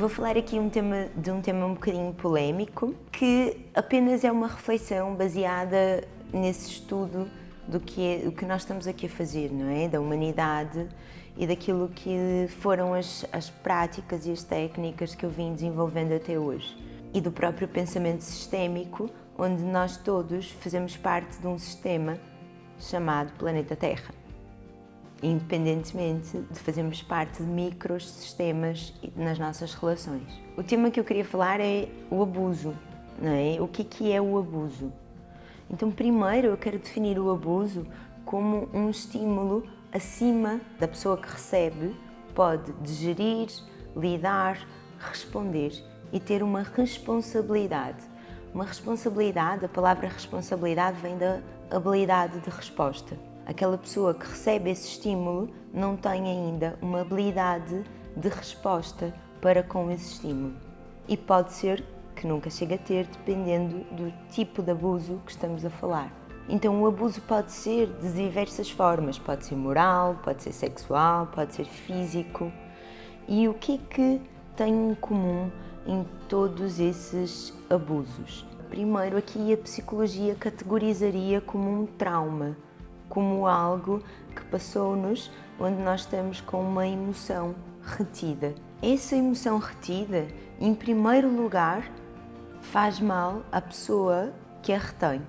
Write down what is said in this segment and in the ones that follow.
Vou falar aqui de um tema um bocadinho polémico, que apenas é uma reflexão baseada nesse estudo do que, o que nós estamos aqui a fazer, não é? Da humanidade e daquilo que foram as práticas e as técnicas que eu vim desenvolvendo até hoje. E do próprio pensamento sistémico, onde nós todos fazemos parte de um sistema chamado Planeta Terra, independentemente de fazermos parte de microsistemas nas nossas relações. O tema que eu queria falar é o abuso, não é? O que é o abuso? Então, primeiro eu quero definir o abuso como um estímulo acima da pessoa que recebe, pode digerir, lidar, responder e ter uma responsabilidade. Uma responsabilidade, a palavra responsabilidade vem da habilidade de resposta. Aquela pessoa que recebe esse estímulo não tem ainda uma habilidade de resposta para com esse estímulo. E pode ser que nunca chegue a ter, dependendo do tipo de abuso que estamos a falar. Então o abuso pode ser de diversas formas, pode ser moral, pode ser sexual, pode ser físico. E o que é que tem em comum em todos esses abusos? Primeiro, aqui a psicologia categorizaria como um trauma, como algo que passou-nos onde nós estamos com uma emoção retida. Essa emoção retida, em primeiro lugar, faz mal à pessoa que a retém.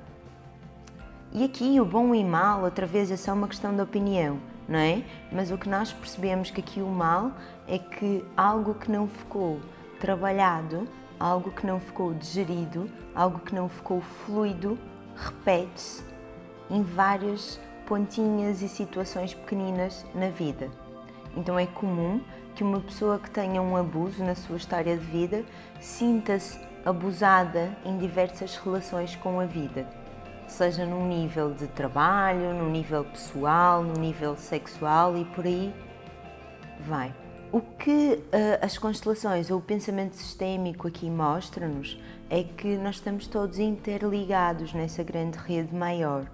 E aqui o bom e mal, outra vez, é só uma questão de opinião, não é? Mas o que nós percebemos que aqui o mal é que algo que não ficou trabalhado, algo que não ficou digerido, algo que não ficou fluido, repete-se em várias pontinhas e situações pequeninas na vida. Então é comum que uma pessoa que tenha um abuso na sua história de vida sinta-se abusada em diversas relações com a vida, seja num nível de trabalho, num nível pessoal, num nível sexual e por aí vai. O que as constelações ou o pensamento sistémico aqui mostra-nos é que nós estamos todos interligados nessa grande rede maior.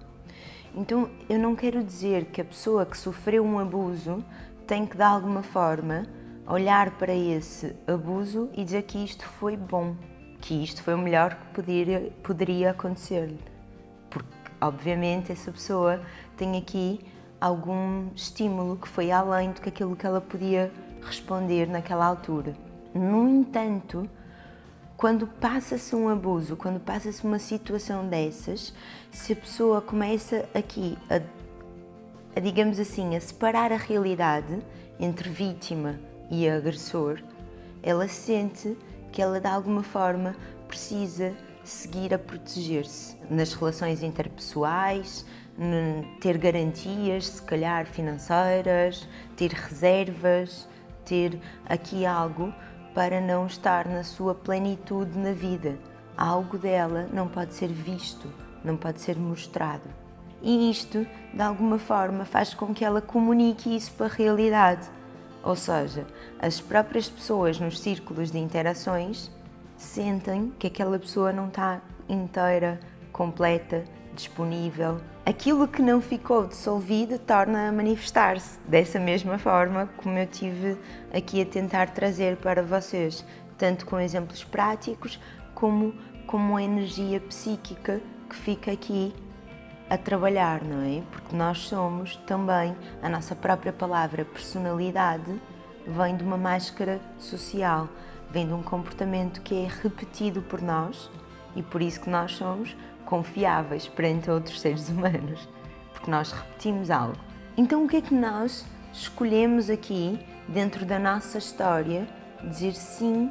Então, eu não quero dizer que a pessoa que sofreu um abuso tem que, de alguma forma, olhar para esse abuso e dizer que isto foi bom, que isto foi o melhor que poderia acontecer-lhe. Porque, obviamente, essa pessoa tem aqui algum estímulo que foi além do que aquilo que ela podia responder naquela altura. No entanto, quando passa-se um abuso, quando passa-se uma situação dessas, se a pessoa começa aqui digamos assim, a separar a realidade entre vítima e agressor, ela sente que ela de alguma forma precisa seguir a proteger-se nas relações interpessoais, ter garantias, se calhar financeiras, ter reservas, ter aqui algo para não estar na sua plenitude na vida. Algo dela não pode ser visto, não pode ser mostrado. E isto, de alguma forma, faz com que ela comunique isso para a realidade. Ou seja, as próprias pessoas nos círculos de interações sentem que aquela pessoa não está inteira, completa, disponível. Aquilo que não ficou dissolvido torna a manifestar-se dessa mesma forma como eu tive aqui a tentar trazer para vocês, tanto com exemplos práticos como a energia psíquica que fica aqui a trabalhar, não é? Porque nós somos também, a nossa própria palavra personalidade vem de uma máscara social, vem de um comportamento que é repetido por nós e por isso que nós somos confiáveis perante outros seres humanos, porque nós repetimos algo. Então o que é que nós escolhemos aqui, dentro da nossa história, dizer sim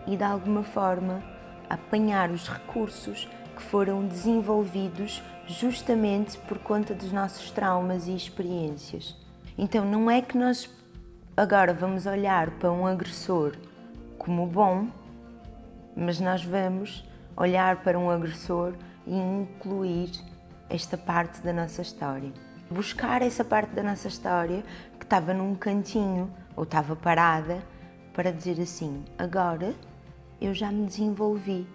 e de alguma forma apanhar os recursos que foram desenvolvidos justamente por conta dos nossos traumas e experiências. Então não é que nós agora vamos olhar para um agressor como bom, mas nós vamos olhar para um agressor e incluir esta parte da nossa história. Buscar essa parte da nossa história que estava num cantinho ou estava parada para dizer assim, agora eu já me desenvolvi,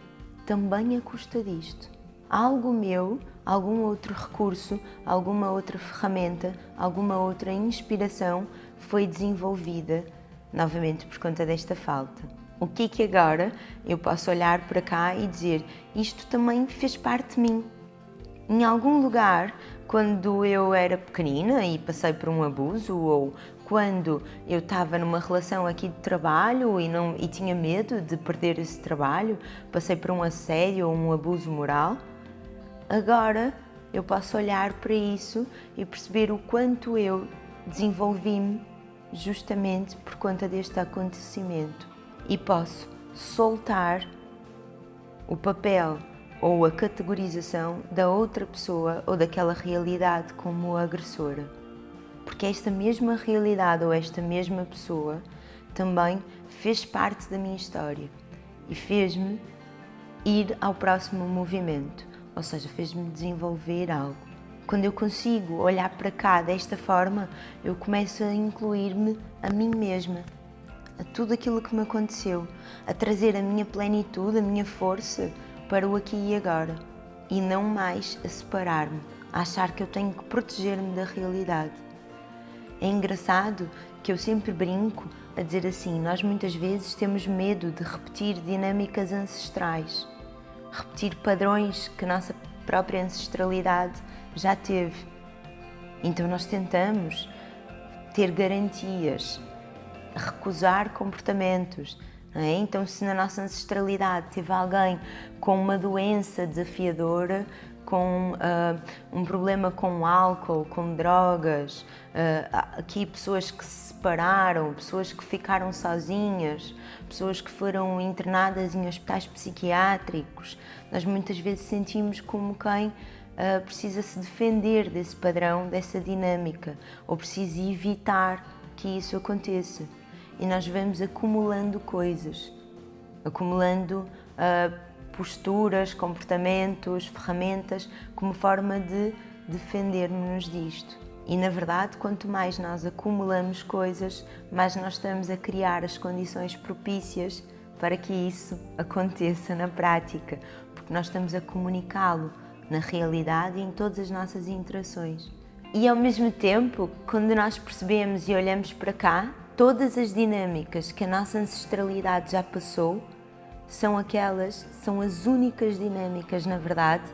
também à custa disto. Algo meu, algum outro recurso, alguma outra ferramenta, alguma outra inspiração foi desenvolvida novamente por conta desta falta. O que é que agora eu posso olhar para cá e dizer, isto também fez parte de mim? Em algum lugar, quando eu era pequenina e passei por um abuso, ou quando eu estava numa relação aqui de trabalho e tinha medo de perder esse trabalho, passei por um assédio ou um abuso moral, agora eu posso olhar para isso e perceber o quanto eu desenvolvi-me justamente por conta deste acontecimento. E posso soltar o papel ou a categorização da outra pessoa ou daquela realidade como agressora. Porque esta mesma realidade ou esta mesma pessoa também fez parte da minha história e fez-me ir ao próximo movimento, ou seja, fez-me desenvolver algo. Quando eu consigo olhar para cá desta forma, eu começo a incluir-me a mim mesma, a tudo aquilo que me aconteceu, a trazer a minha plenitude, a minha força para o aqui e agora e não mais a separar-me, a achar que eu tenho que proteger-me da realidade. É engraçado que eu sempre brinco a dizer assim, nós muitas vezes temos medo de repetir dinâmicas ancestrais, repetir padrões que a nossa própria ancestralidade já teve. Então nós tentamos ter garantias, recusar comportamentos. Não é? Então, se na nossa ancestralidade teve alguém com uma doença desafiadora, com um problema com álcool, com drogas, aqui pessoas que se separaram, pessoas que ficaram sozinhas, pessoas que foram internadas em hospitais psiquiátricos, nós muitas vezes sentimos como quem precisa se defender desse padrão, dessa dinâmica, ou precisa evitar que isso aconteça. E nós vamos acumulando coisas, acumulando posturas, comportamentos, ferramentas, como forma de defendermos-nos disto. E, na verdade, quanto mais nós acumulamos coisas, mais nós estamos a criar as condições propícias para que isso aconteça na prática, porque nós estamos a comunicá-lo na realidade e em todas as nossas interações. E, ao mesmo tempo, quando nós percebemos e olhamos para cá, todas as dinâmicas que a nossa ancestralidade já passou são as únicas dinâmicas, na verdade,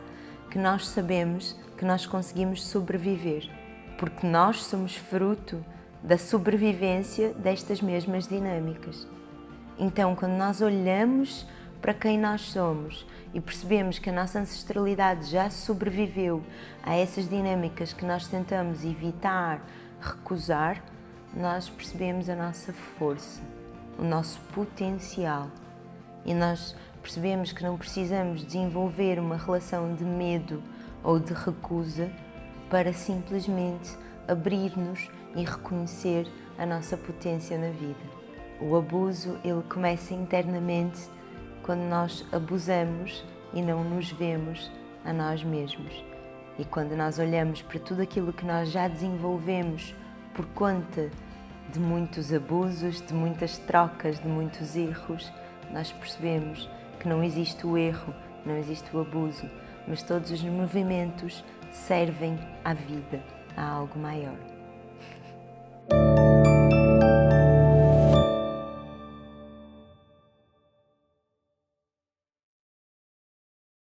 que nós sabemos que nós conseguimos sobreviver, porque nós somos fruto da sobrevivência destas mesmas dinâmicas. Então, quando nós olhamos para quem nós somos e percebemos que a nossa ancestralidade já sobreviveu a essas dinâmicas que nós tentamos evitar, recusar, nós percebemos a nossa força, o nosso potencial e nós percebemos que não precisamos desenvolver uma relação de medo ou de recusa para simplesmente abrir-nos e reconhecer a nossa potência na vida. O abuso, ele começa internamente quando nós abusamos e não nos vemos a nós mesmos. E quando nós olhamos para tudo aquilo que nós já desenvolvemos por conta de muitos abusos, de muitas trocas, de muitos erros, nós percebemos que não existe o erro, não existe o abuso, mas todos os movimentos servem à vida, a algo maior.